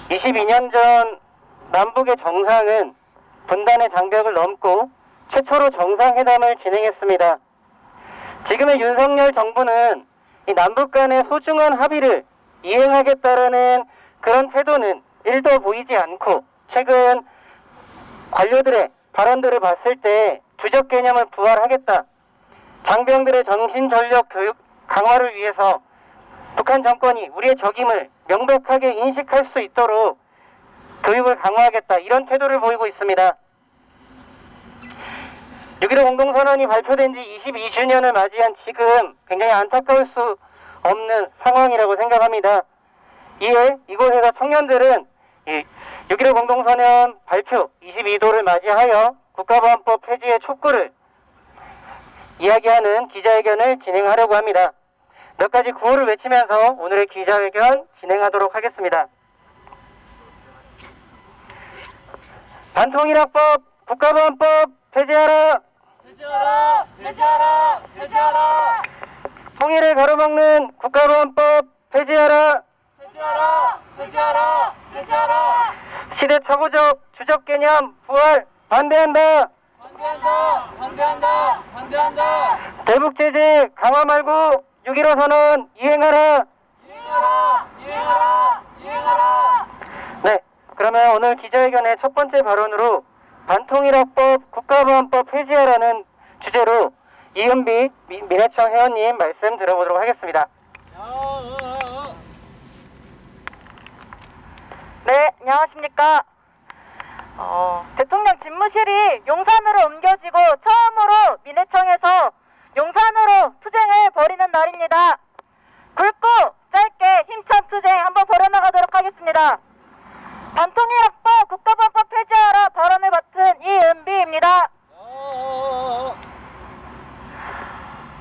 22년 전 남북의 정상은 분단의 장벽을 넘고 최초로 정상회담을 진행했습니다. 지금의 윤석열 정부는 이 남북 간의 소중한 합의를 이행하겠다라는 그런 태도는 1도 보이지 않고, 최근 관료들의 발언들을 봤을 때 주적 개념을 부활하겠다, 장병들의 정신전력 교육 강화를 위해서 북한 정권이 우리의 적임을 명백하게 인식할 수 있도록 교육을 강화하겠다, 이런 태도를 보이고 있습니다. 6.15 공동선언이 발표된 지 22주년을 맞이한 지금 굉장히 안타까울 수 없는 상황이라고 생각합니다. 이에 이곳에서 청년들은 6.15 공동선언 발표 22도를 맞이하여 국가보안법 폐지의 촉구를 이야기하는 기자회견을 진행하려고 합니다. 몇 가지 구호를 외치면서 오늘의 기자회견 진행하도록 하겠습니다. 반통일학법, 국가보안법 폐지하라! 폐지하라! 폐지하라! 폐지하라! 통일을 가로막는 국가보안법 폐지하라! 폐지하라! 폐지하라! 폐지하라! 시대착오적 주적 개념 부활 반대한다! 반대한다! 반대한다! 반대한다! 대북 제재 강화 말고 6.15 선언 이행하라! 이행하라! 이행하라! 이행하라! 네, 그러면 오늘 기자회견의 첫 번째 발언으로 반통일학법 국가보안법 폐지하라는 주제로 이은비 민해청 회원님 말씀 들어보도록 하겠습니다. 네, 안녕하십니까. 대통령 집무실이 용산으로 옮겨지고 처음으로 민해청에서 용산으로 투쟁을 벌이는 날입니다. 굵고 짧게 힘찬 투쟁 한번 벌여나가도록 하겠습니다. 반통일학법 국가보안법 폐지하라 발언을 맡은 이은비입니다.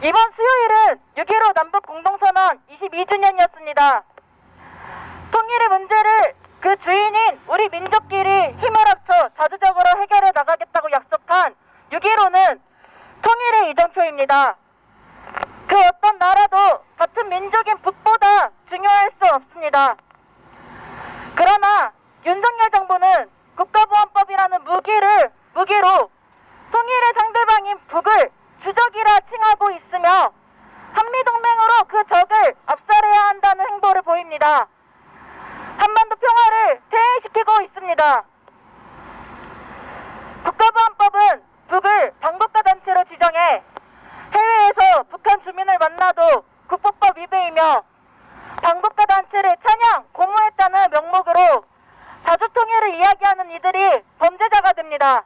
이번 수요일은 6.15 남북 공동선언 22주년이었습니다. 통일의 문제를 그 주인인 우리 민족끼리 힘을 합쳐 자주적으로 해결해 나가겠다고 약속한 6.15는 통일의 이정표입니다. 그 어떤 나라도 같은 민족인 북보다 중요할 수 없습니다. 그러나 윤석열 정부는 국가보안법이라는 무기로 통일의 상대방인 북을 주적이라 칭하고 있으며 한미동맹으로 그 적을 압살해야 한다는 행보를 보입니다. 한반도 평화를 퇴행시키고 있습니다. 국가보안법은 북을 반국가 단체로 지정해 해외에서 북한 주민을 만나도 국보법 위배이며 반국가 단체를 찬양, 고무했다는 명목으로 자주통일을 이야기하는 이들이 범죄자가 됩니다.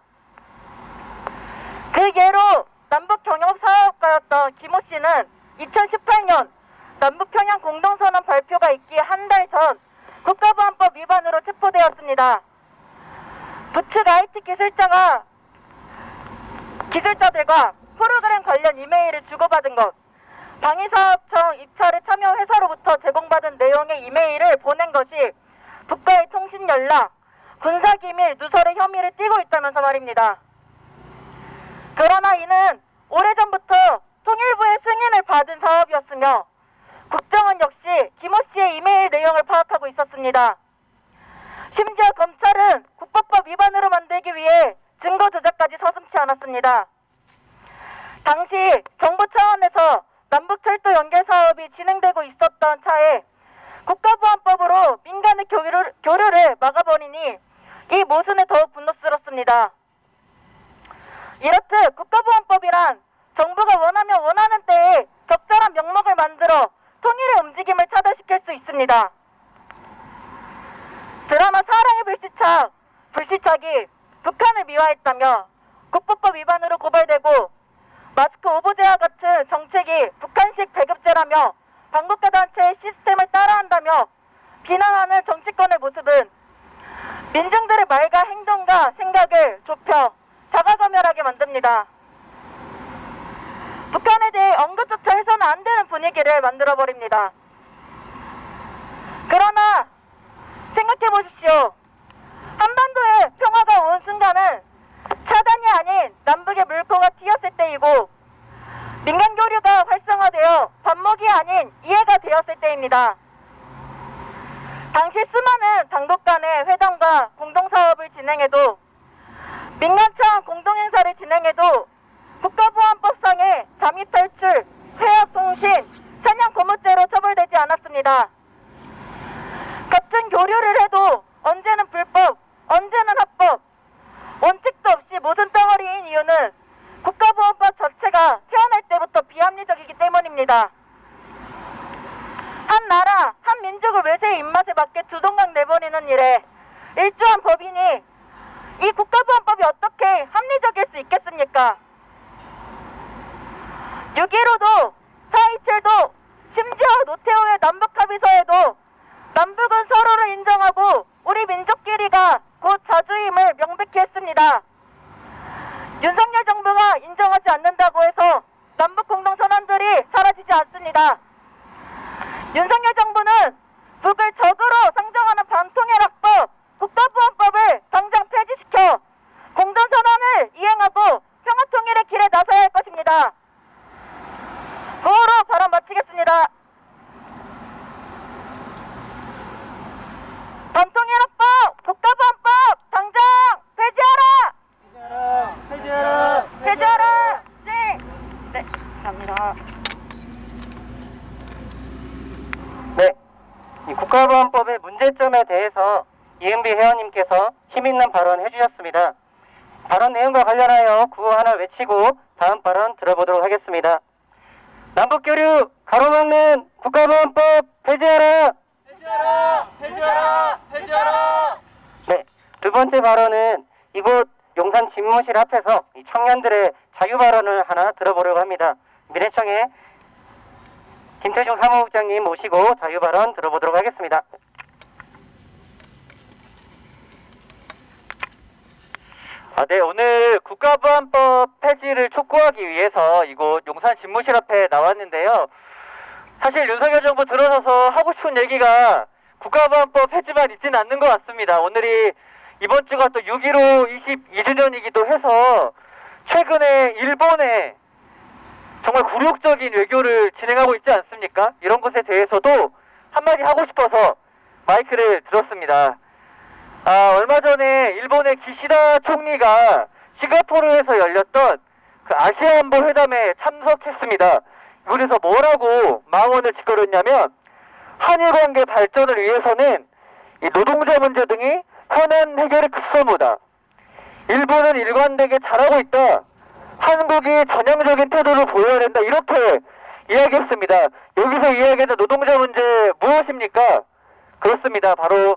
그 예로 남북 경협사업가였던 김호 씨는 2018년 남북평양 공동선언 발표가 있기 한 달 전 국가보안법 위반으로 체포되었습니다. 북측 IT 기술자들과 프로그램 관련 이메일을 주고받은 것, 방위사업청 입찰에 참여 회사로부터 제공받은 내용의 이메일을 보낸 것이 북과의 통신 연락, 군사기밀 누설의 혐의를 띠고 있다면서 말입니다. 그러나 이는 오래전부터 통일부의 승인을 받은 사업이었으며 국정원 역시 김호 씨의 이메일 내용을 파악하고 있었습니다. 심지어 검찰은 국보법 위반으로 만들기 위해 증거 조작까지 서슴지 않았습니다. 당시 정부 차원에서 남북철도 연결 사업이 진행되고 있었던 차에 국가보안법으로 민간의 교류를 막아버리니 이 모순에 더욱 분노스럽습니다. 이렇듯 국가보안법이란 정부가 원하면 원하는 때에 적절한 명목을 만들어 통일의 움직임을 차단시킬 수 있습니다. 드라마 사랑의 불시착이 북한을 미화했다며 국보법 위반으로 고발되고 마스크 오보제와 같은 정책이 북한식 배급제라며 반국가 단체의 시스템을 따라한다며 비난하는 정치권의 모습은 민중들의 말과 행동과 생각을 좁혀 자가검열하게 만듭니다. 북한에 대해 언급조차 해서는 안 되는 분위기를 만들어버립니다. 그러나 생각해보십시오. 한반도에 평화가 온 순간은 차단이 아닌 남북의 물꼬가 튀었을 때이고 민간 교류가 활성화되어 반목이 아닌 이해가 되었을 때입니다. 당시 수많은 당국 간의 회담과 공동사업을 진행해도 민간청 공동행사를 진행해도 국가보안법상의 잠입탈출, 회합통신, 찬양고무죄로 처벌되지 않았습니다. 같은 교류를 해도 언제는 불법, 언제는 합법, 원칙도 없이 모순 덩어리인 이유는 국가보안법 자체가 태어날 때부터 비합리적이기 때문입니다. 한 나라, 한 민족을 외세의 입맛에 맞게 두동강 내버리는 일에 일조한 법인이 이 국가보안법이 어떻게 합리적일 수 있겠습니까? 6.15도, 4.27도, 심지어 노태우의 남북합의서에도 남북은 서로를 인정하고 우리 민족끼리가 곧 자주임을 명백히 했습니다. 윤석열 정부가 인정하지 않는다고 해서 남북 공동선언들이 사라지지 않습니다. 윤석열 정부는 북을 적으로 상정하는 반통일학법, 국가보안법을 당장 폐지시켜 공동선언을 이행하고 평화통일의 길에 나서야 할 것입니다. 구호로 발언 마치겠습니다. 반통일학법, 국가보안법 당장 폐지하라! 폐지하라! 폐지하라! 네, 감사합니다. 네, 이 국가보안법의 문제점에 대해서 이은비 회원님께서 힘있는 발언 해주셨습니다. 발언 내용과 관련하여 구호 하나 외치고 다음 발언 들어보도록 하겠습니다. 남북교류 가로막는 국가보안법 폐지하라! 폐지하라! 폐지하라! 폐지하라! 네, 두 번째 발언은 이곳 용산 집무실 앞에서 이 청년들의 자유 발언을 하나 들어보려고 합니다. 미래청의 김태중 사무국장님 모시고 자유 발언 들어보도록 하겠습니다. 네, 오늘 국가보안법 폐지를 촉구하기 위해서 이곳 용산 집무실 앞에 나왔는데요. 사실 윤석열 정부 들어서서 하고 싶은 얘기가 국가보안법 폐지만 있지는 않는 것 같습니다. 오늘이 이번 주가 또 6.15 22주년이기도 해서 최근에 일본에 정말 굴욕적인 외교를 진행하고 있지 않습니까? 이런 것에 대해서도 한마디 하고 싶어서 마이크를 들었습니다. 얼마 전에 일본의 기시다 총리가 싱가포르에서 열렸던 그 아시아안보 회담에 참석했습니다. 이곳에서 뭐라고 망언을 짓거렸냐면 한일 관계 발전을 위해서는 이 노동자 문제 등이 현안 해결의 급선무다. 일본은 일관되게 잘하고 있다. 한국이 전향적인 태도를 보여야 된다. 이렇게 이야기했습니다. 여기서 이야기하는 노동자 문제 무엇입니까? 그렇습니다. 바로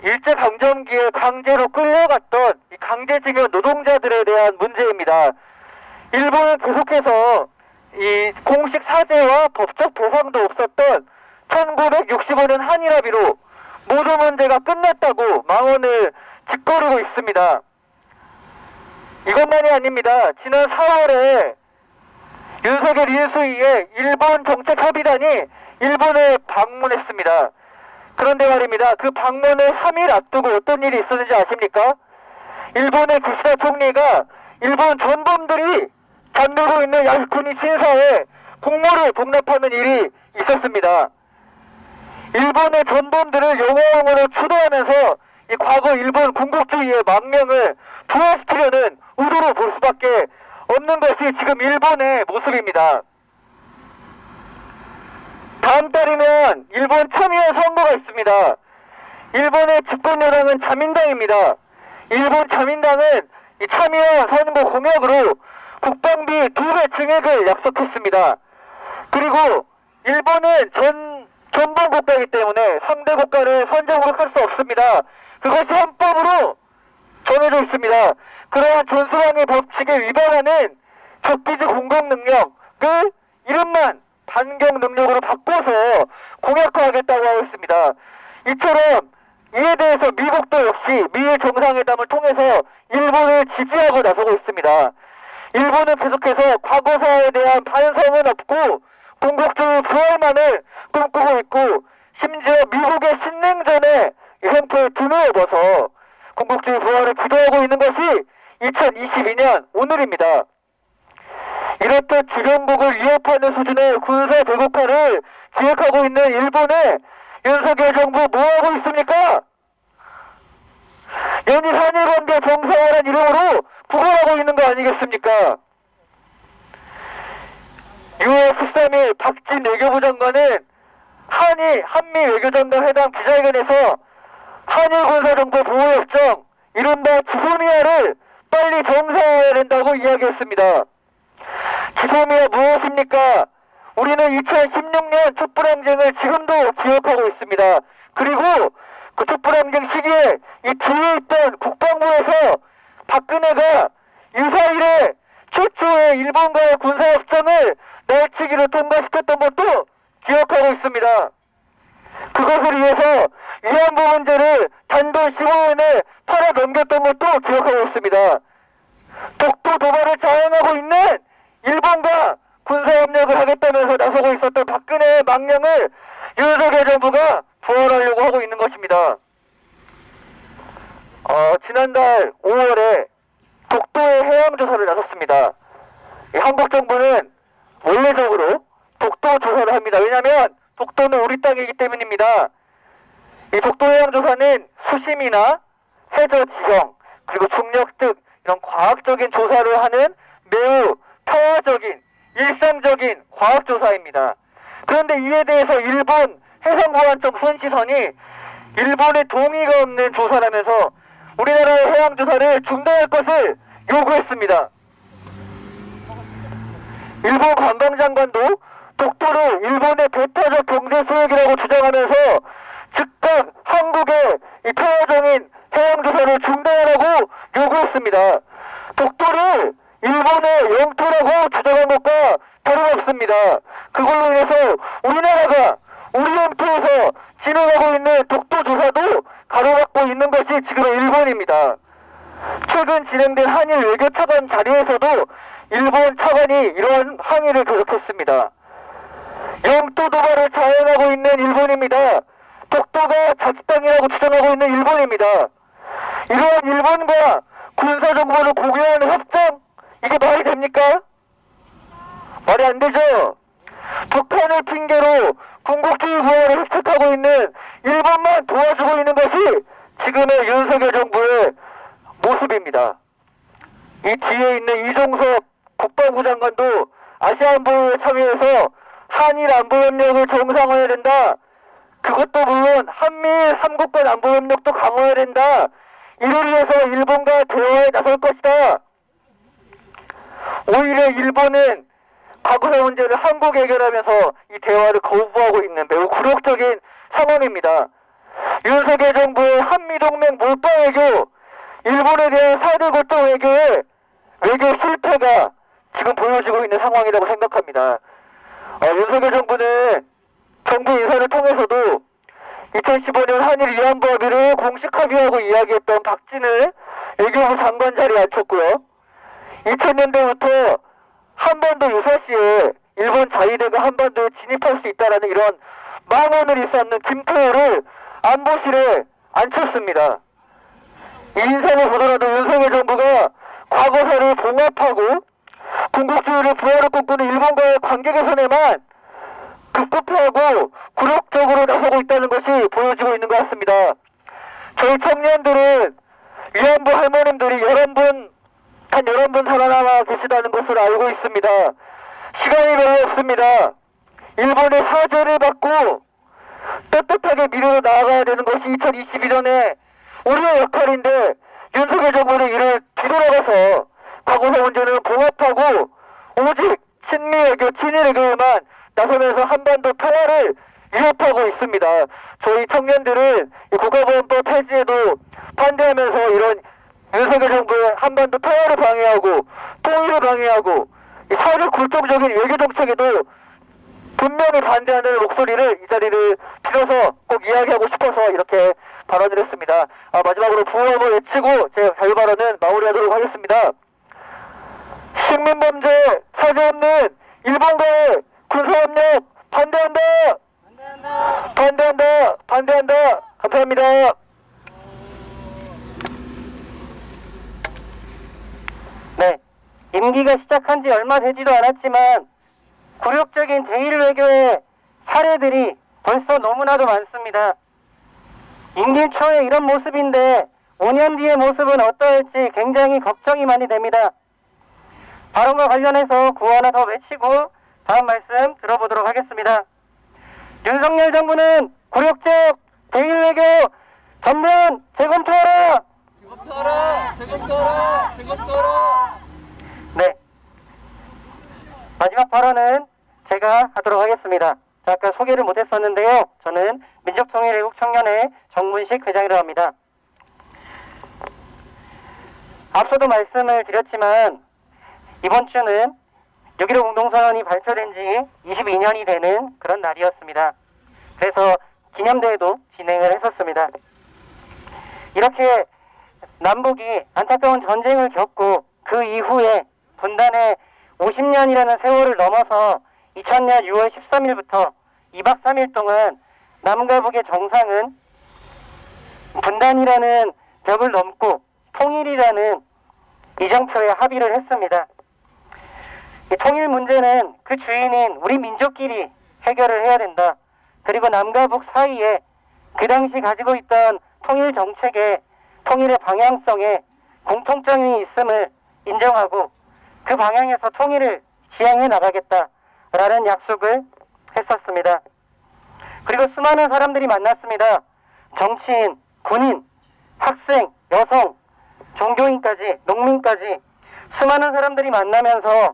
일제강점기에 강제로 끌려갔던 이 강제징용 노동자들에 대한 문제입니다. 일본은 계속해서 이 공식 사죄와 법적 배상도 없었던 1965년 한일합의로 모든 문제가 끝났다고 망언을 짓거리고 있습니다. 이것만이 아닙니다. 지난 4월에 윤석열 인수위의 일본 정책협의단이 일본에 방문했습니다. 그런데 말입니다. 그 방문을 3일 앞두고 어떤 일이 있었는지 아십니까? 일본의 기시다 총리가 일본 전범들이 잠들고 있는 야스쿠니 신사에 공모를 복납하는 일이 있었습니다. 일본의 전범들을 영호항으로 추도하면서 이 과거 일본 군국주의의 망명을 부활시키려는 의도로 볼 수밖에 없는 것이 지금 일본의 모습입니다. 다음 달이면 일본 참의원 선거가 있습니다. 일본의 집권 여당은 자민당입니다. 일본 자민당은 이 참의원 선거 공약으로 국방비 2배 증액을 약속했습니다. 그리고 일본은 전범 국가이기 때문에 상대 국가를 선제공격할 수 없습니다. 그것이 헌법으로 정해져 있습니다. 그러한 존수방위 법칙에 위반하는 적기지 공격능력을 이름만 반경 능력으로 바꿔서 공약화하겠다고 하고 있습니다. 이처럼 이에 대해서 미국도 역시 미일 정상회담을 통해서 일본을 지지하고 나서고 있습니다. 일본은 계속해서 과거사에 대한 반성은 없고 군국주의 부활만을 꿈꾸고 있고 심지어 미국의 신냉전에 형태의 등을 업어서 군국주의 부활을 기도하고 있는 것이 2022년 오늘입니다. 이렇듯 주변국을 위협하는 수준의 군사 대국화를 기획하고 있는 일본에 윤석열 정부 뭐하고 있습니까? 연일 한일관계 정상화라는 이름으로 부활하고 있는 거 아니겠습니까? 6월 13일 박진 외교부 장관은 한미 외교장관 회담 기자회견에서 한일 군사정보 보호협정 이른바 지소미아를 빨리 정상화해야 된다고 이야기했습니다. 지소미아 무엇입니까? 우리는 2016년 촛불항쟁을 지금도 기억하고 있습니다. 그리고 그 촛불항쟁 시기에 이 뒤에 있던 국방부에서 박근혜가 유사일에 최초의 일본과의 군사협정을 날치기로 통과시켰던 것도 기억하고 있습니다. 그것을 위해서 위안부 문제를 단돈 15년에 팔아 넘겼던 것도 기억하고 있습니다. 독도 도발을 자행하고 있는 일본과 군사협력을 하겠다면서 나서고 있었던 박근혜의 망령을 윤석열 정부가 부활하려고 하고 있는 것입니다. 지난달 5월에 독도의 해양조사를 나섰습니다. 한국 정부는 원래적으로 독도 조사를 합니다. 왜냐하면 독도는 우리 땅이기 때문입니다. 이 독도 해양조사는 수심이나 해저 지형 그리고 중력 등 이런 과학적인 조사를 하는 매우 평화적인 일상적인 과학조사입니다. 그런데 이에 대해서 일본 해상보안청 손시선이 일본의 동의가 없는 조사라면서 우리나라의 해양조사를 중단할 것을 요구했습니다. 일본 관광장관도 독도를 일본의 배타적 경제 소유이라고 주장하면서 즉각 한국의 이 평화적인 해양조사를 중단하라고 요구했습니다. 독도를 일본의 영토라고 주장한 것과 다름없습니다. 그걸로 인해서 우리나라가 우리 영토에서 진행하고 있는 독도 조사도 가로막고 있는 것이 지금의 일본입니다. 최근 진행된 한일 외교 차관 자리에서도 일본 차관이 이러한 항의를 계속했습니다. 영토 도발을 자행하고 있는 일본입니다. 독도가 자기 땅이라고 주장하고 있는 일본입니다. 이러한 일본과 군사정보를 공유하는 협정, 이게 말이 됩니까? 말이 안 되죠. 북한을 핑계로 군국주의 부활을 획책하고 있는 일본만 도와주고 있는 것이 지금의 윤석열 정부의 모습입니다. 이 뒤에 있는 이종석 국방부 장관도 아시안보에 참여해서 한일 안보협력을 정상화해야 된다. 그것도 물론 한미일 3국간 안보협력도 강화해야 된다. 이를 위해서 일본과 대화에 나설 것이다. 오히려 일본은 과거사 문제를 한국에 해결하면서 이 대화를 거부하고 있는 매우 굴욕적인 상황입니다. 윤석열 정부의 한미동맹 몰빵 외교, 일본에 대한 사드 고통 외교의 외교 실패가 지금 보여지고 있는 상황이라고 생각합니다. 윤석열 정부는 정부 인사를 통해서도 2015년 한일 위안부 합의를 공식 합의하고 이야기했던 박진을 외교부 장관 자리에 앉혔고요. 2000년대부터 한반도 유사시에 일본 자위대가 한반도에 진입할 수 있다라는 이런 망언을 일삼는 김태호를 안보실에 앉혔습니다. 이 인사를 보더라도 윤석열 정부가 과거사를 봉합하고 군국주의를 부활을 꿈꾸는 일본과의 관계 개선에만 급급해하고 굴욕적으로 나서고 있다는 것이 보여지고 있는 것 같습니다. 저희 청년들은 위안부 할머님들이 11분 살아남아 계시다는 것을 알고 있습니다. 시간이 별로 없습니다. 일본의 사죄를 받고 떳떳하게 미래로 나아가야 되는 것이 2022년에 우리의 역할인데 윤석열 정부는 이를 뒤돌아가서 과거사 문제는 봉합하고 오직 친미 외교, 친일 외교에만 나서면서 한반도 평화를 위협하고 있습니다. 저희 청년들은 이 국가보안법 폐지에도 반대하면서 이런 윤석열 정부의 한반도 평화를 방해하고 통일을 방해하고 이 사회적 굴종적인 외교 정책에도 분명히 반대하는 목소리를 이 자리를 빌어서 꼭 이야기하고 싶어서 이렇게 발언을 했습니다. 마지막으로 구호를 외치고 제 자유 발언은 마무리하도록 하겠습니다. 식민범죄 사죄 없는 일본과의 군사협력 반대한다! 반대한다! 반대한다! 감사합니다. 네, 임기가 시작한 지 얼마 되지도 않았지만 굴욕적인 대일 외교의 사례들이 벌써 너무나도 많습니다. 임기 초에 이런 모습인데 5년 뒤의 모습은 어떠할지 굉장히 걱정이 많이 됩니다. 발언과 관련해서 구호 하나 더 외치고 다음 말씀 들어보도록 하겠습니다. 윤석열 정부는 굴욕적 대일외교 전면 재검토하라! 재검토하라! 재검토하라! 재검토하라! 네. 마지막 발언은 제가 하도록 하겠습니다. 자, 아까 소개를 못했었는데요. 저는 민족통일애국청년회 정문식 회장이라고 합니다. 앞서도 말씀을 드렸지만 이번 주는 6.15 공동선언이 발표된 지 22년이 되는 그런 날이었습니다. 그래서 기념대회도 진행을 했었습니다. 이렇게 남북이 안타까운 전쟁을 겪고 그 이후에 분단의 50년이라는 세월을 넘어서 2000년 6월 13일부터 2박 3일 동안 남과 북의 정상은 분단이라는 벽을 넘고 통일이라는 이정표에 합의를 했습니다. 이 통일 문제는 그 주인인 우리 민족끼리 해결을 해야 된다. 그리고 남과 북 사이에 그 당시 가지고 있던 통일 정책에 통일의 방향성에 공통점이 있음을 인정하고 그 방향에서 통일을 지향해 나가겠다라는 약속을 했었습니다. 그리고 수많은 사람들이 만났습니다. 정치인, 군인, 학생, 여성, 종교인까지, 농민까지 수많은 사람들이 만나면서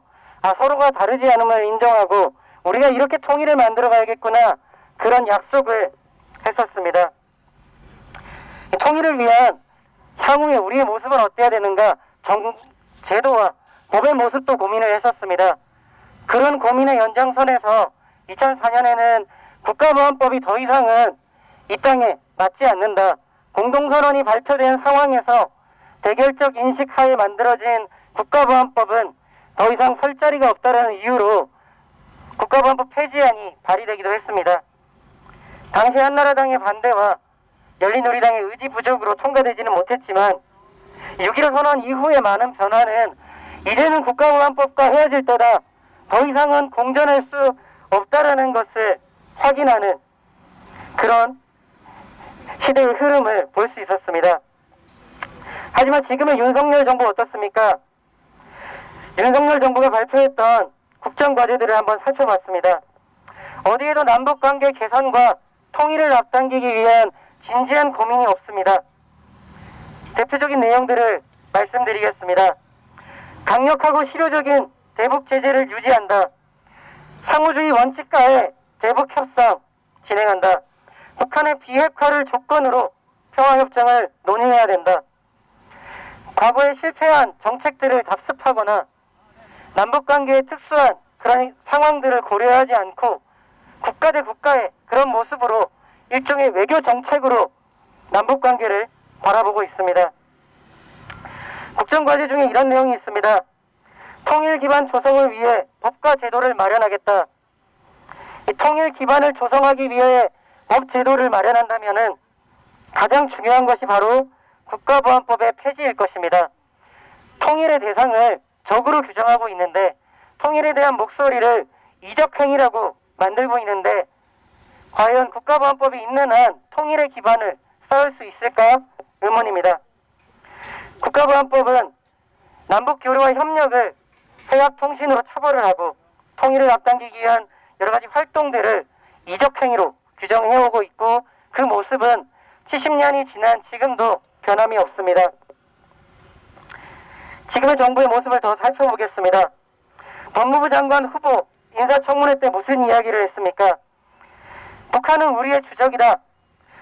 서로가 다르지 않음을 인정하고 우리가 이렇게 통일을 만들어 가야겠구나 그런 약속을 했었습니다. 통일을 위한 향후에 우리의 모습은 어때야 되는가 제도와 법의 모습도 고민을 했었습니다. 그런 고민의 연장선에서 2004년에는 국가보안법이 더 이상은 이 땅에 맞지 않는다. 공동선언이 발표된 상황에서 대결적 인식 하에 만들어진 국가보안법은 더 이상 설 자리가 없다는 이유로 국가보안법 폐지안이 발의되기도 했습니다. 당시 한나라당의 반대와 열린우리당의 의지 부족으로 통과되지는 못했지만 6.15 선언 이후의 많은 변화는 이제는 국가보안법과 헤어질 때다. 더 이상은 공존할 수 없다라는 것을 확인하는 그런 시대의 흐름을 볼 수 있었습니다. 하지만 지금의 윤석열 정부 어떻습니까? 윤석열 정부가 발표했던 국정과제들을 한번 살펴봤습니다. 어디에도 남북관계 개선과 통일을 앞당기기 위한 진지한 고민이 없습니다. 대표적인 내용들을 말씀드리겠습니다. 강력하고 실효적인 대북 제재를 유지한다. 상호주의 원칙하에 대북 협상 진행한다. 북한의 비핵화를 조건으로 평화협정을 논의해야 된다. 과거에 실패한 정책들을 답습하거나 남북관계의 특수한 그런 상황들을 고려하지 않고 국가 대 국가의 그런 모습으로 일종의 외교 정책으로 남북관계를 바라보고 있습니다. 국정과제 중에 이런 내용이 있습니다. 통일 기반 조성을 위해 법과 제도를 마련하겠다. 이 통일 기반을 조성하기 위해 법 제도를 마련한다면은 가장 중요한 것이 바로 국가보안법의 폐지일 것입니다. 통일의 대상을 적으로 규정하고 있는데 통일에 대한 목소리를 이적행위라고 만들고 있는데 과연 국가보안법이 있는 한 통일의 기반을 쌓을 수 있을까 의문입니다. 국가보안법은 남북교류와 협력을 해약통신으로 처벌을 하고 통일을 앞당기기 위한 여러 가지 활동들을 이적행위로 규정해오고 있고 그 모습은 70년이 지난 지금도 변함이 없습니다. 지금의 정부의 모습을 더 살펴보겠습니다. 법무부 장관 후보 인사청문회 때 무슨 이야기를 했습니까? 북한은 우리의 주적이다.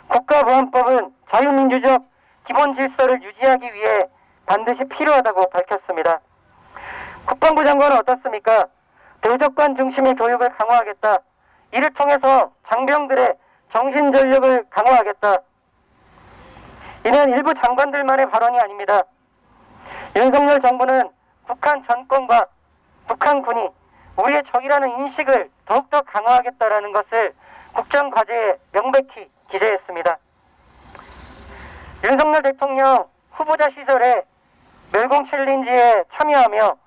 국가보안법은 자유민주적 기본 질서를 유지하기 위해 반드시 필요하다고 밝혔습니다. 국방부 장관은 어떻습니까? 대적관 중심의 교육을 강화하겠다. 이를 통해서 장병들의 정신전력을 강화하겠다. 이는 일부 장관들만의 발언이 아닙니다. 윤석열 정부는 북한 정권과 북한군이 우리의 적이라는 인식을 더욱더 강화하겠다라는 것을 국정과제에 명백히 기재했습니다. 윤석열 대통령 후보자 시절에 멸공 챌린지에 참여하며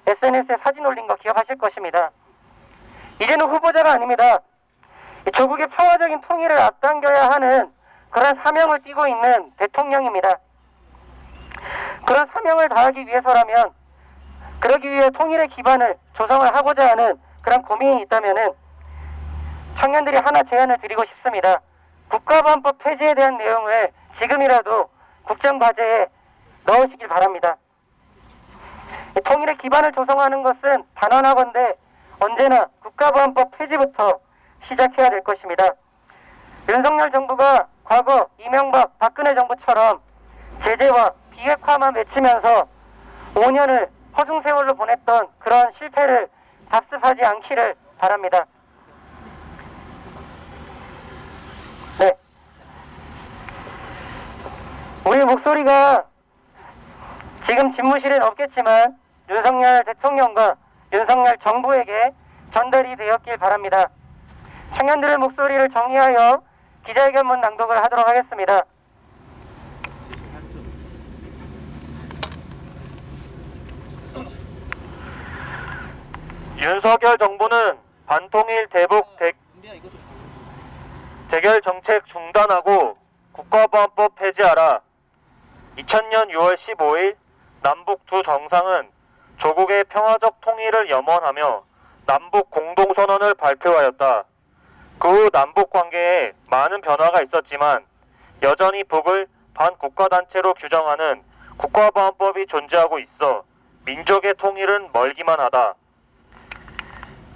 SNS에 사진 올린 거 기억하실 것입니다. 이제는 후보자가 아닙니다. 이 조국의 평화적인 통일을 앞당겨야 하는 그런 사명을 띠고 있는 대통령입니다. 그런 사명을 다하기 위해서라면, 그러기 위해 통일의 기반을 조성을 하고자 하는 그런 고민이 있다면은 청년들이 하나 제안을 드리고 싶습니다. 국가보안법 폐지에 대한 내용을 지금이라도 국정과제에 넣으시길 바랍니다. 이 통일의 기반을 조성하는 것은 단언하건대 언제나 국가보안법 폐지부터 시작해야 될 것입니다. 윤석열 정부가 과거 이명박, 박근혜 정부처럼 제재와 비핵화만 외치면서 5년을 허송세월로 보냈던 그런 실패를 답습하지 않기를 바랍니다. 네. 우리 목소리가 지금 집무실엔 없겠지만 윤석열 대통령과 윤석열 정부에게 전달이 되었길 바랍니다. 청년들의 목소리를 정리하여 기자회견문 낭독을 하도록 하겠습니다. 윤석열 정부는 반통일 대북 대결 정책 중단하고 국가보안법 폐지하라. 2000년 6월 15일 남북 두 정상은 조국의 평화적 통일을 염원하며 남북 공동선언을 발표하였다. 그 후 남북 관계에 많은 변화가 있었지만 여전히 북을 반국가단체로 규정하는 국가보안법이 존재하고 있어 민족의 통일은 멀기만 하다.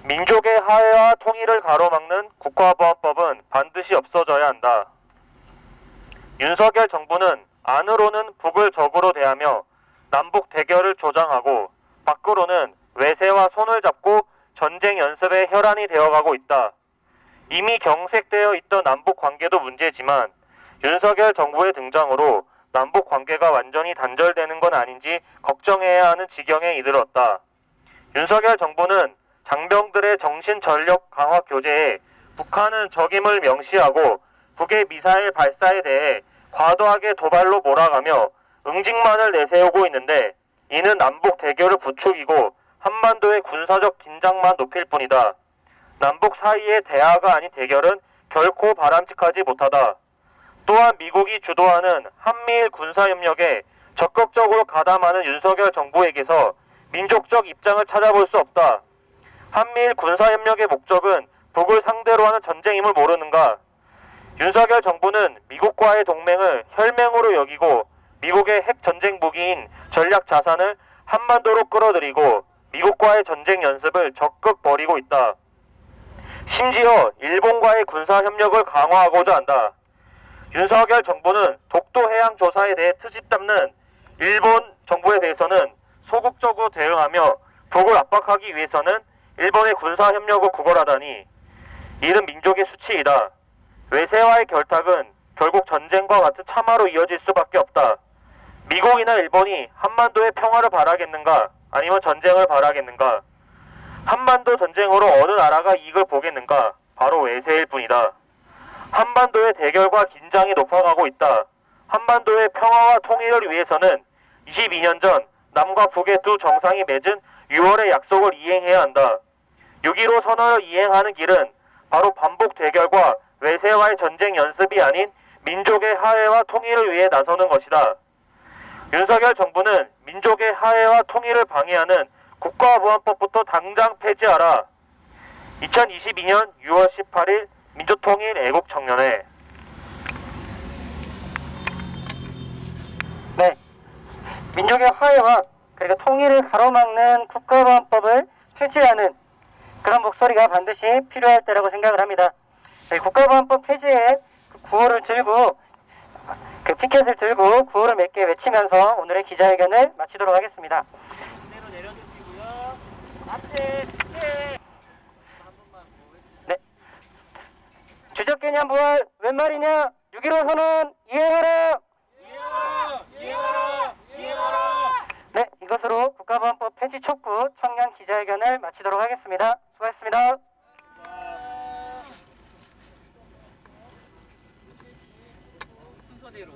민족의 화해와 통일을 가로막는 국가보안법은 반드시 없어져야 한다. 윤석열 정부는 안으로는 북을 적으로 대하며 남북 대결을 조장하고 밖으로는 외세와 손을 잡고 전쟁 연습에 혈안이 되어가고 있다. 이미 경색되어 있던 남북 관계도 문제지만 윤석열 정부의 등장으로 남북 관계가 완전히 단절되는 건 아닌지 걱정해야 하는 지경에 이르렀다. 윤석열 정부는 장병들의 정신 전력 강화 교제에 북한은 적임을 명시하고 북의 미사일 발사에 대해 과도하게 도발로 몰아가며 응징만을 내세우고 있는데 이는 남북 대결을 부추기고 한반도의 군사적 긴장만 높일 뿐이다. 남북 사이의 대화가 아닌 대결은 결코 바람직하지 못하다. 또한 미국이 주도하는 한미일 군사협력에 적극적으로 가담하는 윤석열 정부에게서 민족적 입장을 찾아볼 수 없다. 한미일 군사협력의 목적은 북을 상대로 하는 전쟁임을 모르는가? 윤석열 정부는 미국과의 동맹을 혈맹으로 여기고 미국의 핵 전쟁 무기인 전략 자산을 한반도로 끌어들이고 미국과의 전쟁 연습을 적극 벌이고 있다. 심지어 일본과의 군사협력을 강화하고자 한다. 윤석열 정부는 독도 해양 조사에 대해 트집 잡는 일본 정부에 대해서는 소극적으로 대응하며 북을 압박하기 위해서는 일본의 군사협력을 구걸하다니 이는 민족의 수치이다. 외세와의 결탁은 결국 전쟁과 같은 참화로 이어질 수밖에 없다. 미국이나 일본이 한반도의 평화를 바라겠는가? 아니면 전쟁을 바라겠는가? 한반도 전쟁으로 어느 나라가 이익을 보겠는가? 바로 외세일 뿐이다. 한반도의 대결과 긴장이 높아가고 있다. 한반도의 평화와 통일을 위해서는 22년 전 남과 북의 두 정상이 맺은 6월의 약속을 이행해야 한다. 6.15 선언을 이행하는 길은 바로 반복 대결과 외세와의 전쟁 연습이 아닌 민족의 화해와 통일을 위해 나서는 것이다. 윤석열 정부는 민족의 화해와 통일을 방해하는 국가보안법부터 당장 폐지하라. 2022년 6월 18일 민주통일 애국청년회. 네. 민족의 화해와 그리고 통일을 가로막는 국가보안법을 폐지하는 그런 목소리가 반드시 필요할 때라고 생각을 합니다. 네, 국가보안법 폐지에 구호를 들고 피켓을 들고 구호를 몇 개 외치면서 오늘의 기자회견을 마치도록 하겠습니다. 그대로 내려주시고요. 앞에 피켓 한 번만 보여주세요. 네. 주적 개념 부활 웬 말이냐? 6.15 선언 이행하라. 이행하라. 네, 이것으로 국가보안법 폐지 촉구 청년 기자회견을 마치도록 하겠습니다. 수고하셨습니다. 순서대로.